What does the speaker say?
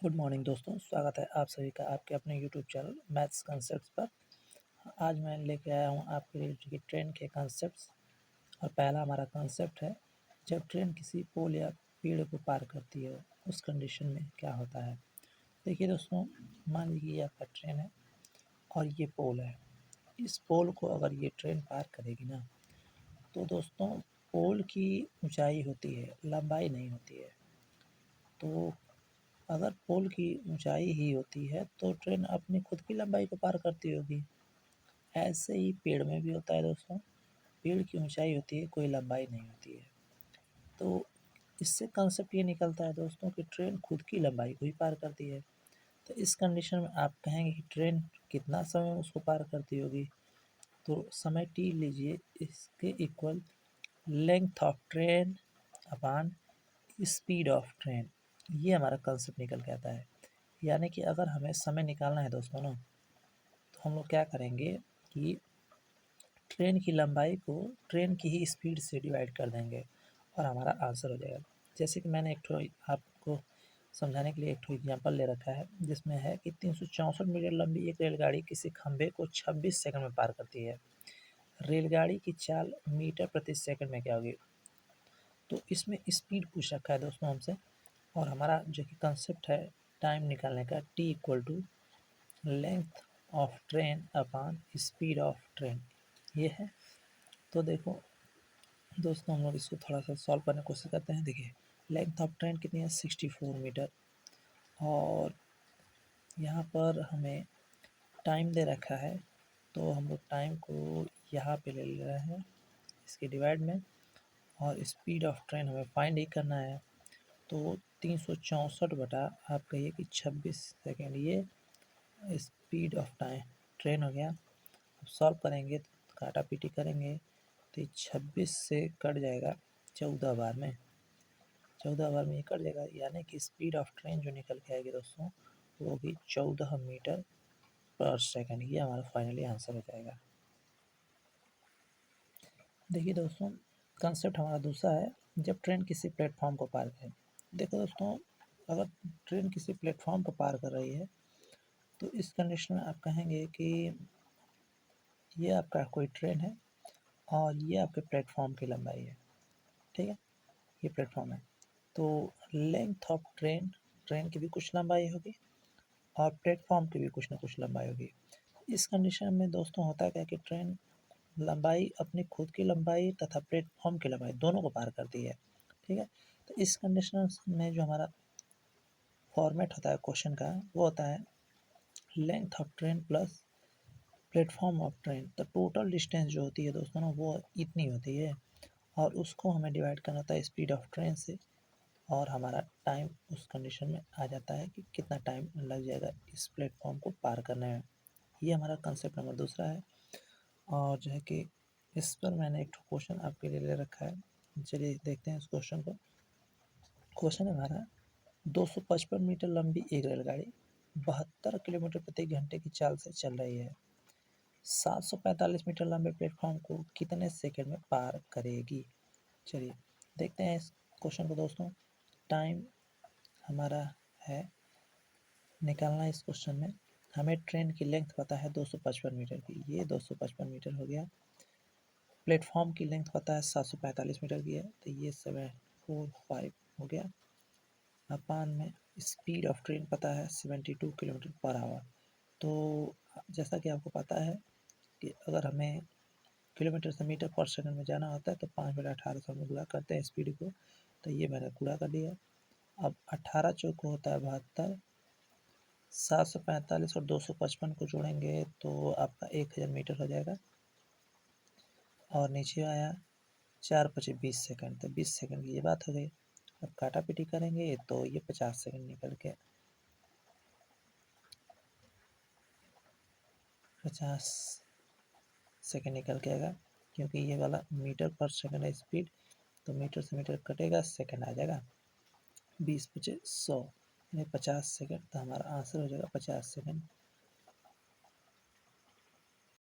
Good morning दोस्तों, स्वागत है आप सभी का आपके अपने यूट्यूब चैनल मैथ्स कंसेप्ट्स पर। आज मैं लेके आया हूँ आपके लिए कि ट्रेन के कंसेप्ट्स। और पहला हमारा कंसेप्ट है, जब ट्रेन किसी पोल या पेड़ को पार करती है उस कंडीशन में क्या होता है। देखिए दोस्तों, मान लीजिए ये आपका ट्रेन है और ये पोल है। इस पोल को अगर ये ट्रेन पार करेगी ना, तो दोस्तों पोल की ऊंचाई होती है, लंबाई नहीं होती है। तो अगर पोल की ऊंचाई ही होती है तो ट्रेन अपनी खुद की लंबाई को पार करती होगी। ऐसे ही पेड़ में भी होता है दोस्तों, पेड़ की ऊंचाई होती है, कोई लंबाई नहीं होती है। तो इससे कंसेप्ट ये निकलता है दोस्तों कि ट्रेन खुद की लंबाई को ही पार करती है। तो इस कंडीशन में आप कहेंगे कि ट्रेन कितना समय उसको पार करती होगी। तो समय टी लीजिए, इसके equal length of train upon speed of train. ये हमारा कंसेप्ट निकल के आता है। यानी कि अगर हमें समय निकालना है दोस्तों ना, तो हम लोग क्या करेंगे कि ट्रेन की लंबाई को ट्रेन की ही स्पीड से डिवाइड कर देंगे और हमारा आंसर हो जाएगा। जैसे कि मैंने एक ठो आपको समझाने के लिए एक ठो एग्जांपल ले रखा है, जिसमें है कि 364 मीटर लंबी एक रेलगाड़ी किसी खंभे को 26 सेकंड में पार करती है। रेलगाड़ी की चाल मीटर प्रति सेकंड में क्या होगी। तो इसमें स्पीड पूछ रखा है दोस्तों हमसे, और हमारा जो कि कंसेप्ट है टाइम निकालने का, T equal to length of train upon speed of train, ये है। तो देखो दोस्तों, हम लोग इसको थोड़ा सा सॉल्व करने की कोशिश करते हैं। देखिए, लेंथ ऑफ ट्रेन कितनी है, 64 मीटर। और यहाँ पर हमें टाइम दे रखा है, तो हम लोग टाइम को यहाँ पे ले रहे हैं इसके डिवाइड में, और स्पीड ऑफ ट्रेन हमें फाइंड ही करना है। तो 364 बटा आप कहिए कि 26 सेकेंड, ये स्पीड ऑफ टाइम ट्रेन हो गया। अब सॉल्व करेंगे तो काटा पीटी करेंगे तो 26 से कट जाएगा 14 बार में, 14 बार में ये कट जाएगा। यानी कि स्पीड ऑफ ट्रेन जो निकल के आएगी दोस्तों, वो होगी 14 मीटर पर सेकेंड। ये हमारा फाइनली आंसर हो जाएगा। देखिए दोस्तों, कंसेप्ट हमारा दूसरा है, जब ट्रेन किसी प्लेटफॉर्म को पार करे। देखो दोस्तों, अगर ट्रेन किसी प्लेटफॉर्म को पार कर रही है तो इस कंडीशन में आप कहेंगे कि ये आपका कोई ट्रेन है और ये आपके प्लेटफॉर्म की लंबाई है, ठीक है। ये प्लेटफॉर्म है, तो लेंथ ऑफ ट्रेन, ट्रेन की भी कुछ लंबाई होगी और प्लेटफॉर्म की भी कुछ ना कुछ लंबाई होगी। इस कंडीशन में दोस्तों होता है क्या कि ट्रेन लंबाई, अपनी खुद की लंबाई तथा प्लेटफॉर्म की लंबाई दोनों को पार करती है, ठीक है। तो इस कंडीशन में जो हमारा फॉर्मेट होता है क्वेश्चन का, वो होता है length of train plus platform of train. तो टोटल डिस्टेंस जो होती है दोस्तों ना, वो इतनी होती है, और उसको हमें डिवाइड करना होता है स्पीड ऑफ ट्रेन से, और हमारा टाइम उस कंडीशन में आ जाता है कि कितना टाइम लग जाएगा इस प्लेटफॉर्म को पार करने में। ये हमारा कंसेप्ट नंबर दूसरा है। और जो है कि इस पर मैंने एक क्वेश्चन आपके लिए ले रखा है। चलिए देखते हैं इस क्वेश्चन को। क्वेश्चन है हमारा, 255 मीटर लंबी एक रेलगाड़ी 72 किलोमीटर प्रति घंटे की चाल से चल रही है। 745 मीटर लंबे प्लेटफॉर्म को कितने सेकंड में पार करेगी। चलिए देखते हैं इस क्वेश्चन को दोस्तों। टाइम हमारा है निकालना इस क्वेश्चन में। हमें ट्रेन की लेंथ पता है 255 मीटर की, ये 255 मीटर हो गया। प्लेटफॉर्म की लेंथ पता है 745 मीटर की है, तो ये 745 हो गया। अपान में स्पीड ऑफ ट्रेन पता है 72 किलोमीटर पर आवर। तो जैसा कि आपको पता है कि अगर हमें किलोमीटर से मीटर पर सेकंड में जाना होता है तो 5/18 से हम गुणा करते हैं स्पीड को। तो ये मैंने गुणा कर दिया। अब 18 चौक होता है 72, 745 और 255 को जोड़ेंगे तो आपका 1000 मीटर हो जाएगा। और नीचे आया 4×5 = 20 सेकंड, तो 20 सेकंड की ये बात हो गई। अब काटा पीटी करेंगे तो ये 50 सेकंड निकल के 50 सेकंड निकल के आएगा, क्योंकि ये वाला मीटर पर सेकंड है स्पीड, तो मीटर से मीटर कटेगा, सेकंड आ जाएगा। 20×5 = 100 यानी 50 सेकंड। तो हमारा आंसर हो जाएगा 50 सेकंड।